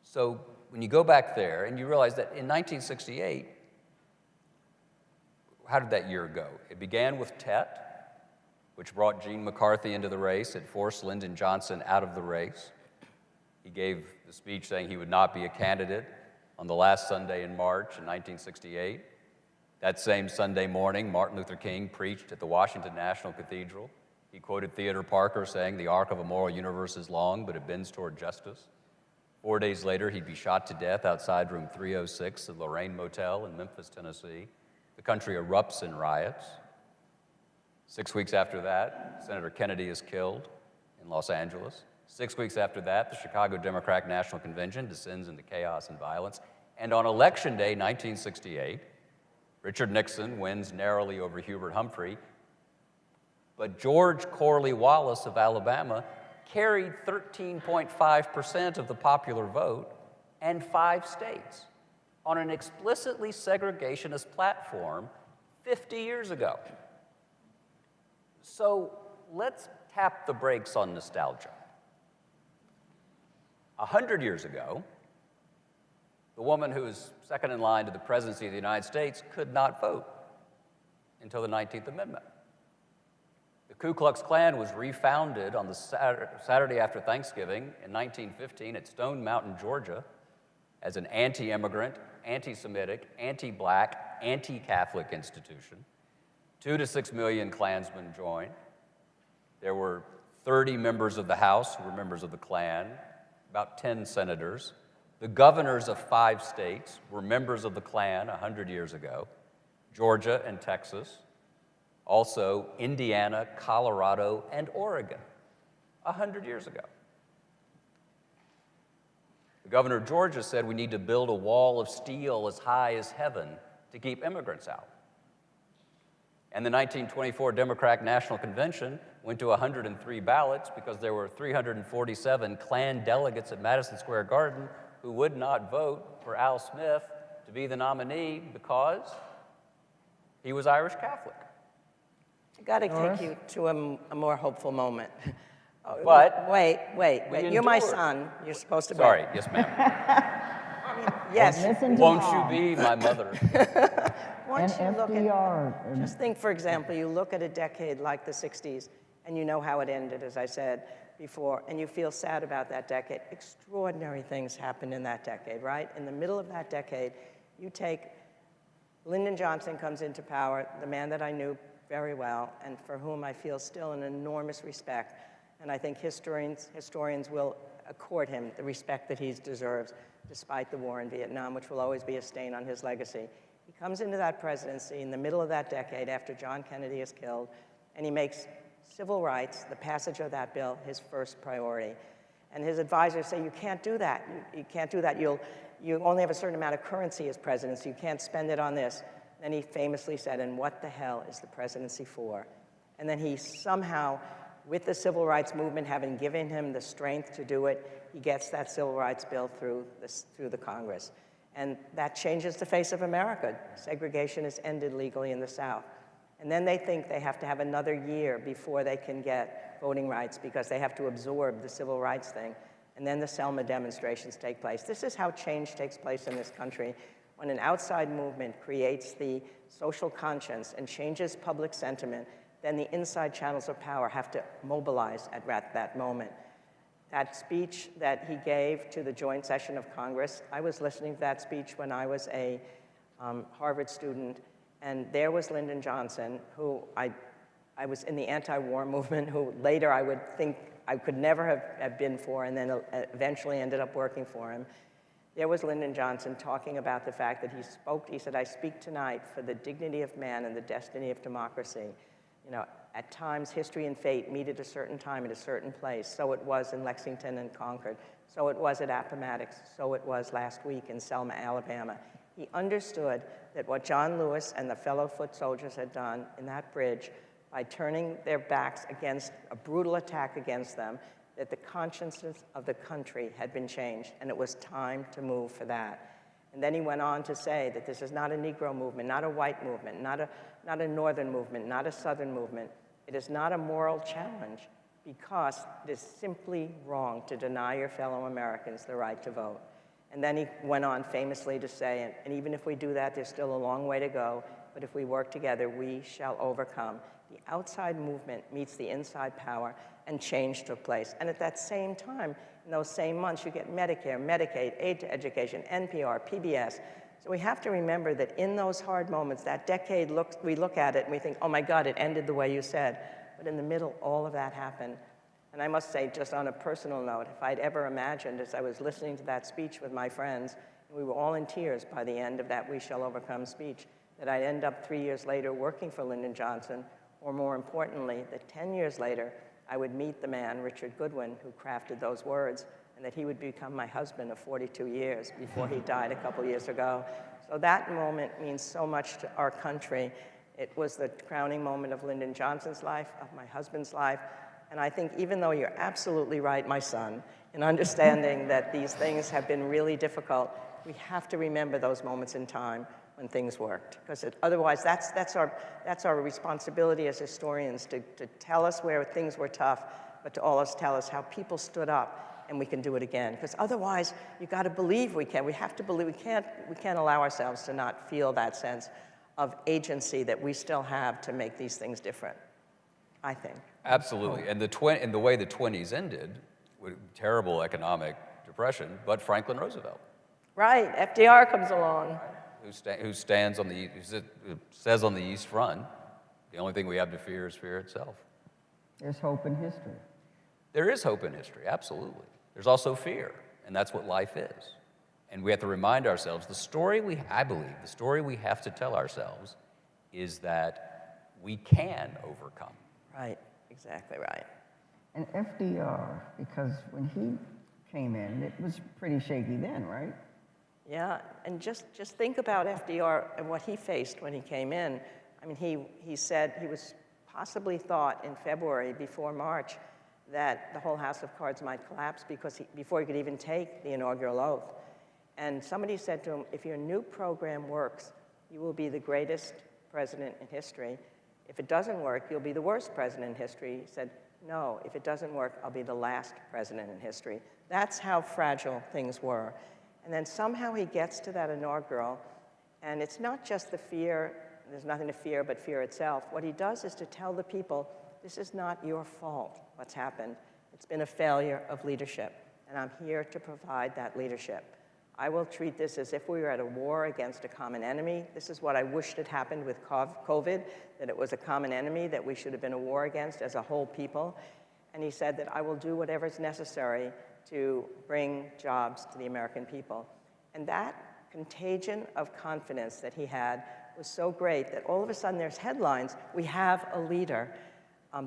So when you go back there and you realize that in 1968, how did that year go? It began with Tet, which brought Gene McCarthy into the race. It forced Lyndon Johnson out of the race. He gave the speech saying he would not be a candidate on the last Sunday in March in 1968. That same Sunday morning, Martin Luther King preached at the Washington National Cathedral. He quoted Theodore Parker saying, "The arc of a moral universe is long, but it bends toward justice." 4 days later, he'd be shot to death outside room 306 at Lorraine Motel in Memphis, Tennessee. The country erupts in riots. 6 weeks after that, Senator Kennedy is killed in Los Angeles. 6 weeks after that, the Chicago Democratic National Convention descends into chaos and violence. And on Election Day, 1968, Richard Nixon wins narrowly over Hubert Humphrey. But George Corley Wallace of Alabama carried 13.5% of the popular vote and 5 states on an explicitly segregationist platform 50 years ago. So let's tap the brakes on nostalgia. 100 years ago, the woman who was second in line to the presidency of the United States could not vote until the 19th Amendment. The Ku Klux Klan was refounded on the Saturday after Thanksgiving in 1915 at Stone Mountain, Georgia, as an anti-immigrant, anti-Semitic, anti-black, anti-Catholic institution. 2 to 6 million Klansmen joined. There were 30 members of the House who were members of the Klan, about 10 senators. The governors of 5 states were members of the Klan 100 years ago, Georgia and Texas, also Indiana, Colorado, and Oregon, 100 years ago. The governor of Georgia said we need to build a wall of steel as high as heaven to keep immigrants out. And the 1924 Democratic National Convention went to 103 ballots because there were 347 Klan delegates at Madison Square Garden who would not vote for Al Smith to be the nominee because he was Irish Catholic. I got to take you to a more hopeful moment. But wait. You're my endured. son. You're supposed to be. Sorry, yes, ma'am. Yes. Won't you be my mother? Once you look FDR. at, just think, for example, you look at a decade like the 60s, and you know how it ended, as I said before, and you feel sad about that decade. Extraordinary things happened in that decade, right? In the middle of that decade, you take Lyndon Johnson comes into power, the man that I knew very well, and for whom I feel still an enormous respect. And I think historians will accord him the respect that he deserves, despite the war in Vietnam, which will always be a stain on his legacy. He comes into that presidency in the middle of that decade after John Kennedy is killed, and he makes civil rights, the passage of that bill, his first priority. And his advisors say, you can't do that. You can't do that. You only have a certain amount of currency as president, so you can't spend it on this. Then he famously said, and what the hell is the presidency for? And then he somehow, with the civil rights movement having given him the strength to do it, he gets that civil rights bill through the Congress. And that changes the face of America. Segregation is ended legally in the South. And then they think they have to have another year before they can get voting rights because they have to absorb the civil rights thing. And then the Selma demonstrations take place. This is how change takes place in this country. When an outside movement creates the social conscience and changes public sentiment, then the inside channels of power have to mobilize at that moment. That speech that he gave to the joint session of Congress, I was listening to that speech when I was a Harvard student, and there was Lyndon Johnson, who I was in the anti-war movement, who later I would think I could never have been for, and then eventually ended up working for him. There was Lyndon Johnson talking about the fact that he said, I speak tonight for the dignity of man and the destiny of democracy. You know, at times, history and fate meet at a certain time at a certain place. So it was in Lexington and Concord. So it was at Appomattox. So it was last week in Selma, Alabama. He understood that what John Lewis and the fellow foot soldiers had done in that bridge by turning their backs against a brutal attack against them, that the consciousness of the country had been changed, and it was time to move for that. And then he went on to say that this is not a Negro movement, not a white movement, not a Northern movement, not a Southern movement. It is not a moral challenge because it is simply wrong to deny your fellow Americans the right to vote. And then he went on famously to say, and even if we do that, there's still a long way to go, but if we work together, we shall overcome. The outside movement meets the inside power, and change took place. And at that same time, in those same months, you get Medicare, Medicaid, aid to education, NPR, PBS. So we have to remember that in those hard moments, that decade, we look at it and we think, oh my God, it ended the way you said. But in the middle, all of that happened. And I must say, just on a personal note, if I'd ever imagined, as I was listening to that speech with my friends, and we were all in tears by the end of that We Shall Overcome speech, that I'd end up 3 years later working for Lyndon Johnson, or more importantly, that 10 years later, I would meet the man, Richard Goodwin, who crafted those words, and that he would become my husband of 42 years before he died a couple years ago. So that moment means so much to our country. It was the crowning moment of Lyndon Johnson's life, of my husband's life. And I think even though you're absolutely right, my son, in understanding that these things have been really difficult, we have to remember those moments in time when things worked. Because otherwise, that's our responsibility as historians, to tell us where things were tough, but to always tell us how people stood up and we can do it again. Because otherwise, you got to believe we can. We have to believe. We can't allow ourselves to not feel that sense of agency that we still have to make these things different, I think. Absolutely. And the way the 20s ended, with terrible economic depression, but Franklin Roosevelt. Right. FDR comes along. Who stands on the, who says on the East Front, the only thing we have to fear is fear itself. There's hope in history. There is hope in history, absolutely. There's also fear, and that's what life is. And we have to remind ourselves, I believe, the story we have to tell ourselves is that we can overcome. Right, exactly right. And FDR, because when he came in, it was pretty shaky then, right? Yeah, and just think about FDR and what he faced when he came in. I mean, he said he was possibly thought in February before March that the whole house of cards might collapse before he could even take the inaugural oath. And somebody said to him, if your new program works, you will be the greatest president in history. If it doesn't work, you'll be the worst president in history. He said, no, if it doesn't work, I'll be the last president in history. That's how fragile things were. And then somehow he gets to that inaugural, and it's not just the fear, there's nothing to fear but fear itself. What he does is to tell the people, this is not your fault, what's happened. It's been a failure of leadership, and I'm here to provide that leadership. I will treat this as if we were at a war against a common enemy. This is what I wished had happened with COVID, that it was a common enemy that we should have been a war against as a whole people. And he said that I will do whatever is necessary to bring jobs to the American people. And that contagion of confidence that he had was so great that all of a sudden there's headlines, we have a leader,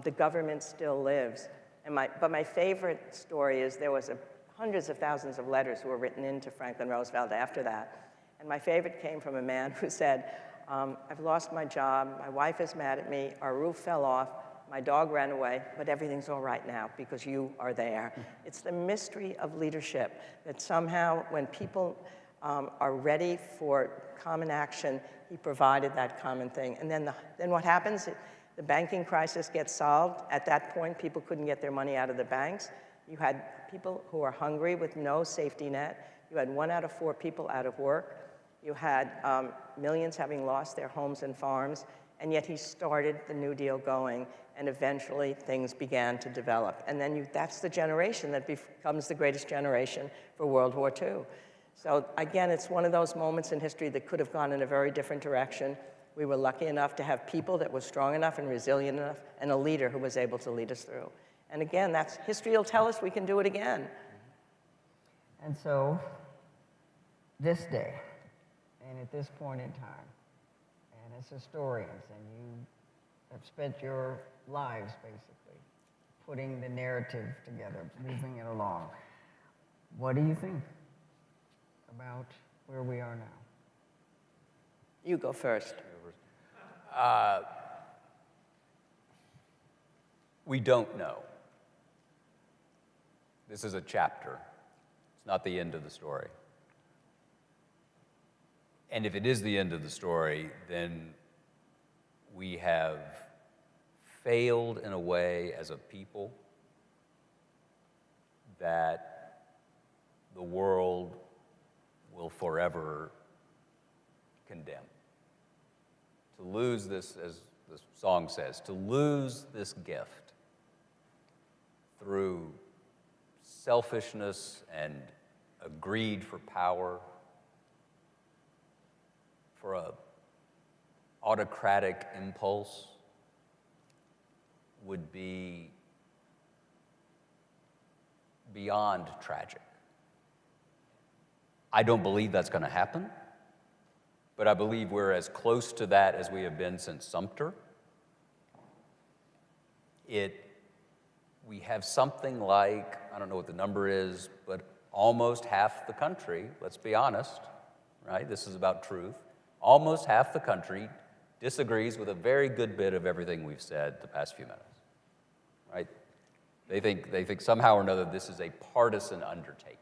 the government still lives. But my favorite story is there was hundreds of thousands of letters were written into Franklin Roosevelt after that. And my favorite came from a man who said, I've lost my job, my wife is mad at me, our roof fell off, my dog ran away, but everything's all right now because you are there. It's the mystery of leadership that somehow when people are ready for common action, he provided that common thing. And then what happens? The banking crisis gets solved. At that point, people couldn't get their money out of the banks. You had people who were hungry with no safety net. You had 1 out of 4 people out of work. You had millions having lost their homes and farms. And yet he started the New Deal going, and eventually things began to develop. And then that's the generation that becomes the greatest generation for World War II. So again, it's one of those moments in history that could have gone in a very different direction. We were lucky enough to have people that were strong enough and resilient enough, and a leader who was able to lead us through. And again, history will tell us we can do it again. And so, this day, and at this point in time, and as historians, and you have spent your lives, basically, putting the narrative together, moving it along, what do you think about where we are now? You go first. We don't know. This is a chapter. It's not the end of the story. And if it is the end of the story, then we have failed in a way as a people that the world will forever condemn. To lose this, as the song says, to lose this gift through selfishness and a greed for power, for an autocratic impulse, would be beyond tragic. I don't believe that's going to happen, but I believe we're as close to that as we have been since Sumter. We have something like, I don't know what the number is, but almost half the country, let's be honest, right? This is about truth. Almost half the country disagrees with a very good bit of everything we've said the past few minutes, right? They think somehow or another this is a partisan undertaking.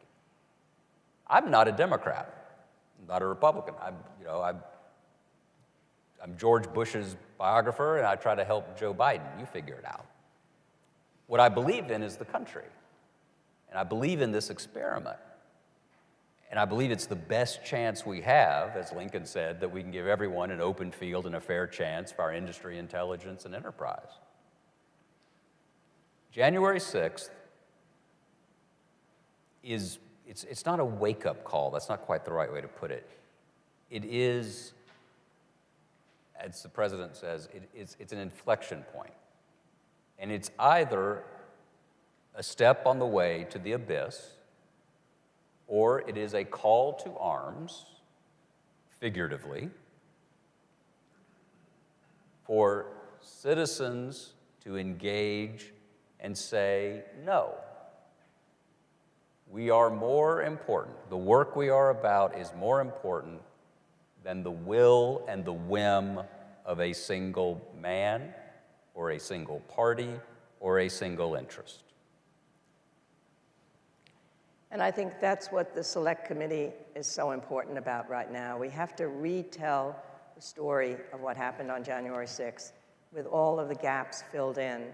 I'm not a Democrat, I'm not a Republican. I'm George Bush's biographer, and I try to help Joe Biden. You figure it out. What I believe in is the country, and I believe in this experiment. And I believe it's the best chance we have, as Lincoln said, that we can give everyone an open field and a fair chance for our industry, intelligence, and enterprise. January 6th it's not a wake-up call. That's not quite the right way to put it. It is, as the president says, it's an inflection point. And it's either a step on the way to the abyss, or it is a call to arms, figuratively, for citizens to engage and say, no, we are more important. The work we are about is more important than the will and the whim of a single man or a single party or a single interest. And I think that's what the Select Committee is so important about right now. We have to retell the story of what happened on January 6th with all of the gaps filled in.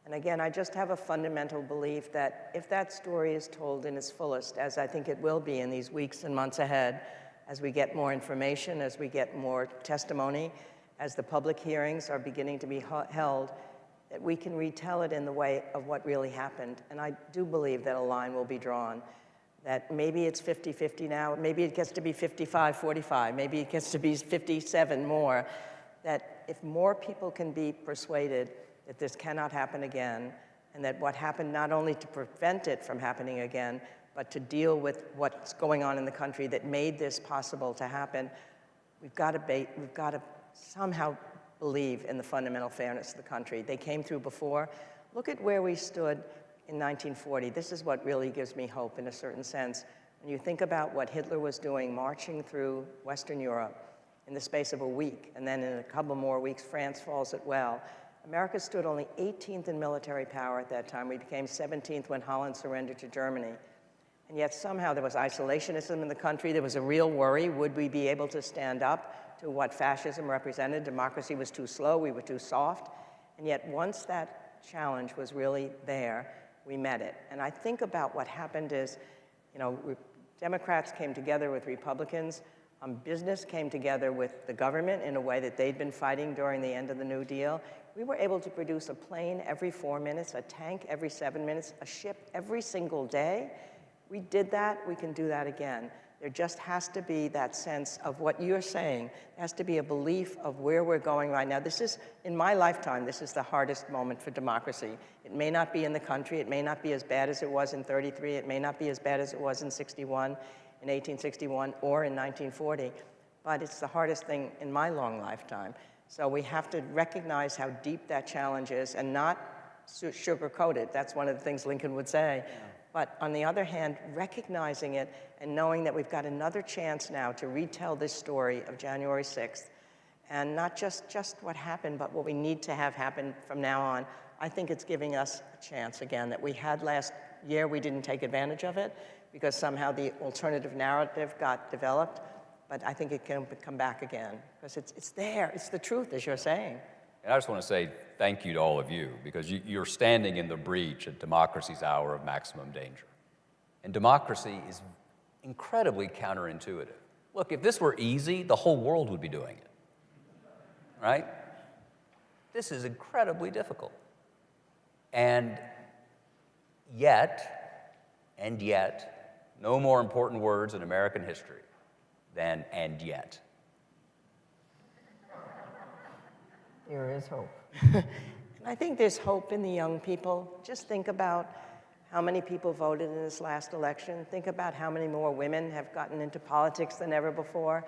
And again, I just have a fundamental belief that if that story is told in its fullest, as I think it will be in these weeks and months ahead, as we get more information, as we get more testimony, as the public hearings are beginning to be held, that we can retell it in the way of what really happened. And I do believe that a line will be drawn, that maybe it's 50-50 now, maybe it gets to be 55-45, maybe it gets to be 57 more, that if more people can be persuaded that this cannot happen again, and that what happened not only to prevent it from happening again, but to deal with what's going on in the country that made this possible to happen, we've got to somehow believe in the fundamental fairness of the country. They came through before. Look at where we stood in 1940. This is what really gives me hope in a certain sense. When you think about what Hitler was doing, marching through Western Europe in the space of a week, and then in a couple more weeks, France falls as well. America stood only 18th in military power at that time. We became 17th when Holland surrendered to Germany. And yet somehow there was isolationism in the country. There was a real worry. Would we be able to stand up to what fascism represented? Democracy was too slow. We were too soft. And yet once that challenge was really there, we met it. And I think about what happened is, Democrats came together with Republicans. Business came together with the government in a way that they'd been fighting during the end of the New Deal. We were able to produce a plane every 4 minutes, a tank every 7 minutes, a ship every single day. We did that, we can do that again. There just has to be that sense of what you're saying. There has to be a belief of where we're going right now. This is, in my lifetime, this is the hardest moment for democracy. It may not be in the country, it may not be as bad as it was in 33, it may not be as bad as it was in 61, in 1861, or in 1940, but it's the hardest thing in my long lifetime. So we have to recognize how deep that challenge is and not sugarcoat it. That's one of the things Lincoln would say. Yeah. But on the other hand, recognizing it and knowing that we've got another chance now to retell this story of January 6th, and not just what happened, but what we need to have happen from now on. I think it's giving us a chance again that we had last year. We didn't take advantage of it because somehow the alternative narrative got developed. But I think it can come back again, because it's there. It's the truth, as you're saying. And I just want to say thank you to all of you, because you're standing in the breach at democracy's hour of maximum danger. And democracy is incredibly counterintuitive. Look, if this were easy, the whole world would be doing it, right? This is incredibly difficult. And yet, no more important words in American history than "and yet." There is hope. And I think there's hope in the young people. Just think about how many people voted in this last election. Think about how many more women have gotten into politics than ever before.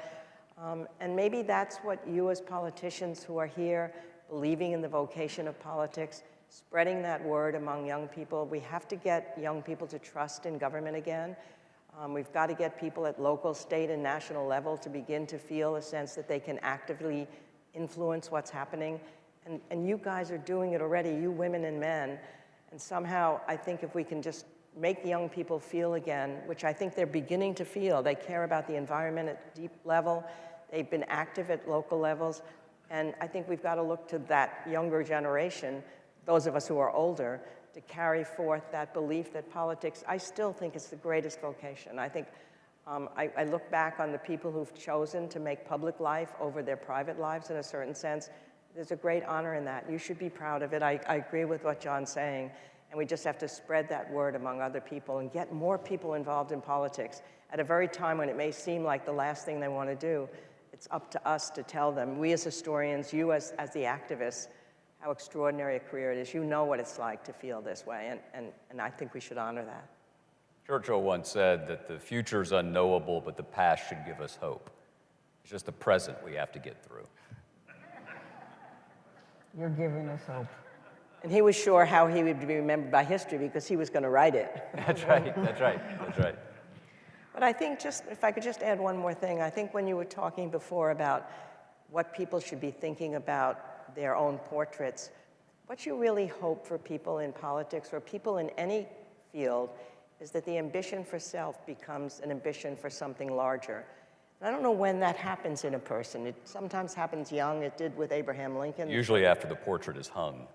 And maybe that's what you as politicians who are here, believing in the vocation of politics, spreading that word among young people. We have to get young people to trust in government again. We've got to get people at local, state, and national level to begin to feel a sense that they can actively influence what's happening. And you guys are doing it already, you women and men. And somehow, I think if we can just make young people feel again, which I think they're beginning to feel, they care about the environment at deep level, they've been active at local levels, and I think we've got to look to that younger generation, those of us who are older, to carry forth that belief that politics, I still think it's the greatest vocation. I think, I look back on the people who've chosen to make public life over their private lives in a certain sense. There's a great honor in that. You should be proud of it. I agree with what John's saying, and we just have to spread that word among other people and get more people involved in politics at a very time when it may seem like the last thing they want to do. It's up to us to tell them, we as historians, you as the activists, how extraordinary a career it is. You know what it's like to feel this way, and I think we should honor that. Churchill once said that the future's unknowable, but the past should give us hope. It's just the present we have to get through. You're giving us hope. And he was sure how he would be remembered by history because he was going to write it. That's right, that's right, that's right. But I think if I could just add one more thing, I think when you were talking before about what people should be thinking about their own portraits, what you really hope for people in politics or people in any field is that the ambition for self becomes an ambition for something larger. And I don't know when that happens in a person. It sometimes happens young. It did with Abraham Lincoln. Usually after the portrait is hung.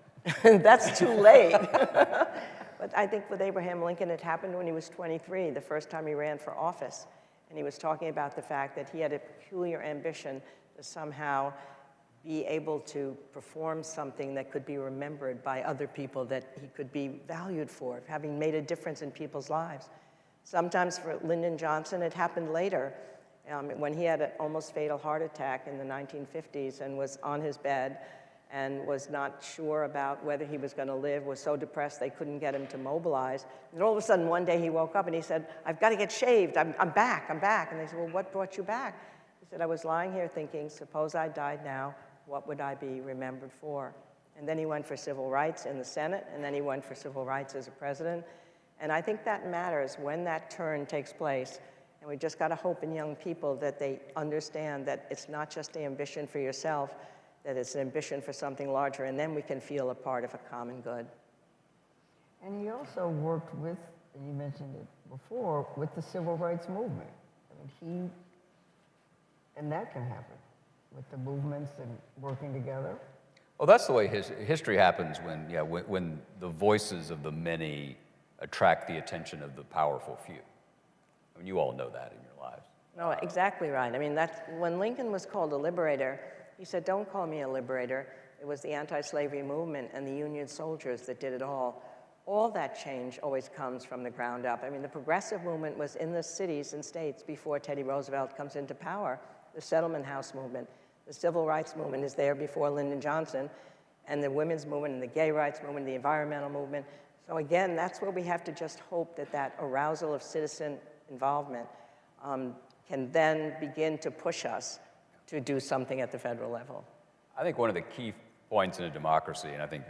That's too late. But I think with Abraham Lincoln, it happened when he was 23, the first time he ran for office. And he was talking about the fact that he had a peculiar ambition to somehow be able to perform something that could be remembered by other people, that he could be valued for, having made a difference in people's lives. Sometimes for Lyndon Johnson, it happened later, when he had an almost fatal heart attack in the 1950s and was on his bed and was not sure about whether he was going to live, was so depressed they couldn't get him to mobilize. And all of a sudden, one day he woke up and he said, I've got to get shaved, I'm back. And they said, well, what brought you back? He said, I was lying here thinking, suppose I died now, what would I be remembered for? And then he went for civil rights in the Senate, and then he went for civil rights as a president. And I think that matters when that turn takes place. And we just got to hope in young people that they understand that it's not just the ambition for yourself, that it's an ambition for something larger, and then we can feel a part of a common good. And he also worked with, and you mentioned it before, with the civil rights movement. I mean, and that can happen with the movements and working together. Well, that's the way history happens when the voices of the many attract the attention of the powerful few. I mean, you all know that in your lives. No, exactly right. I mean, when Lincoln was called a liberator, he said, don't call me a liberator. It was the anti-slavery movement and the Union soldiers that did it all. All that change always comes from the ground up. I mean, the progressive movement was in the cities and states before Teddy Roosevelt comes into power. The Settlement House movement, the civil rights movement is there before Lyndon Johnson, and the women's movement and the gay rights movement, the environmental movement. So again, that's where we have to just hope that that arousal of citizen involvement can then begin to push us to do something at the federal level. I think one of the key points in a democracy, and I think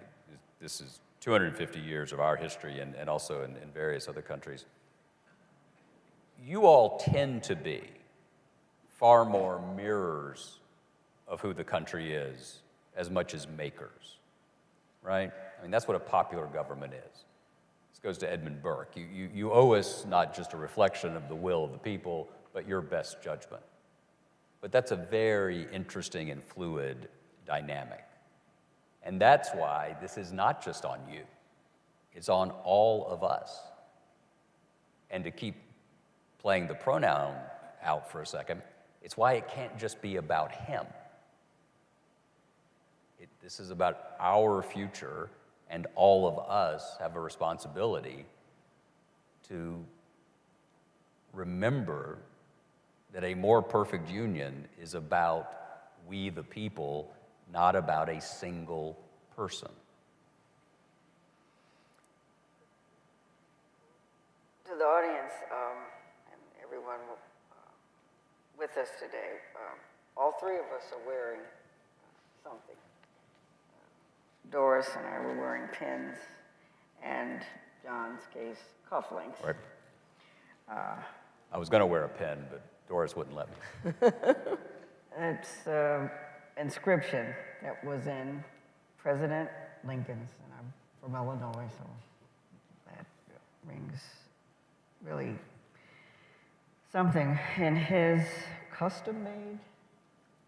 this is 250 years of our history and also in various other countries, you all tend to be far more mirrors of who the country is as much as makers, right? I mean, that's what a popular government is. This goes to Edmund Burke. You owe us not just a reflection of the will of the people, but your best judgment. But that's a very interesting and fluid dynamic. And that's why this is not just on you. It's on all of us. And to keep playing the pronoun out for a second, it's why it can't just be about him. This is about our future, and all of us have a responsibility to remember that a more perfect union is about we the people, not about a single person. To the audience and everyone with us today, all three of us are wearing something. Doris and I were wearing pins, and John's case, cufflinks. Right. I was going to wear a pin, but Doris wouldn't let me. It's inscription that was in President Lincoln's, and I'm from Illinois, so that rings really something, in his custom-made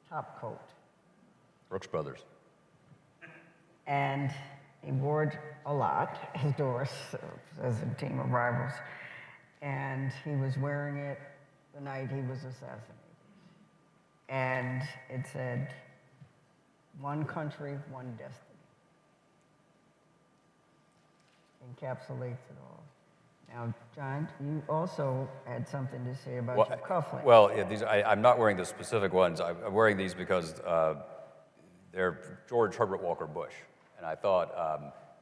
top coat. Brooks Brothers. And he wore it a lot, as Doris as a team of rivals. And he was wearing it the night he was assassinated. And it said, "One country, one destiny." Encapsulates it all. Now, John, you also had something to say about your cufflinks. Well, yeah, I'm not wearing the specific ones. I'm wearing these because they're George Herbert Walker Bush. And I thought,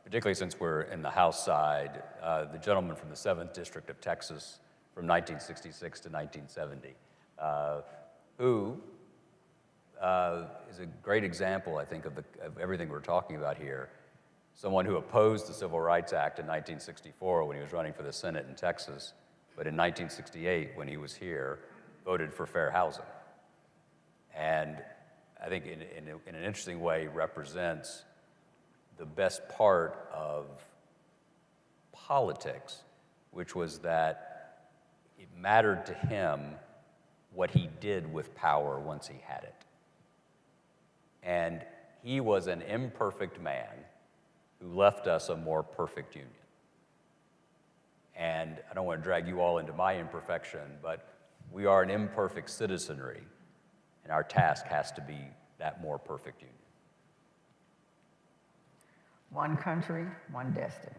particularly since we're in the House side, the gentleman from the 7th District of Texas from 1966 to 1970, who is a great example, I think, of everything we're talking about here. Someone who opposed the Civil Rights Act in 1964 when he was running for the Senate in Texas, but in 1968, when he was here, voted for fair housing. And I think in an interesting way represents the best part of politics, which was that it mattered to him what he did with power once he had it. And he was an imperfect man who left us a more perfect union. And I don't want to drag you all into my imperfection, but we are an imperfect citizenry, and our task has to be that more perfect union. One country, one destiny.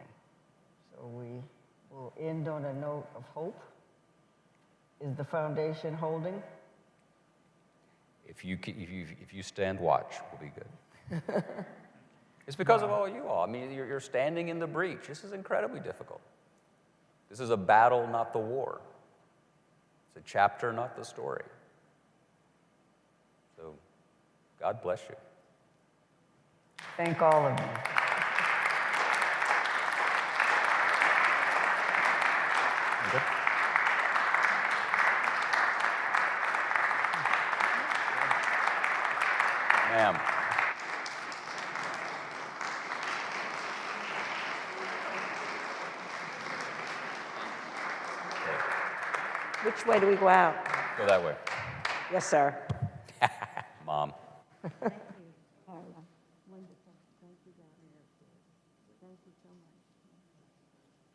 So we will end on a note of hope. Is the foundation holding? If you stand watch, we'll be good. It's because of all you all. I mean, you're standing in the breach. This is incredibly difficult. This is a battle, not the war. It's a chapter, not the story. So, God bless you. Thank all of you. Okay. Ma'am. Which way do we go out? Go that way. Yes, sir. Mom.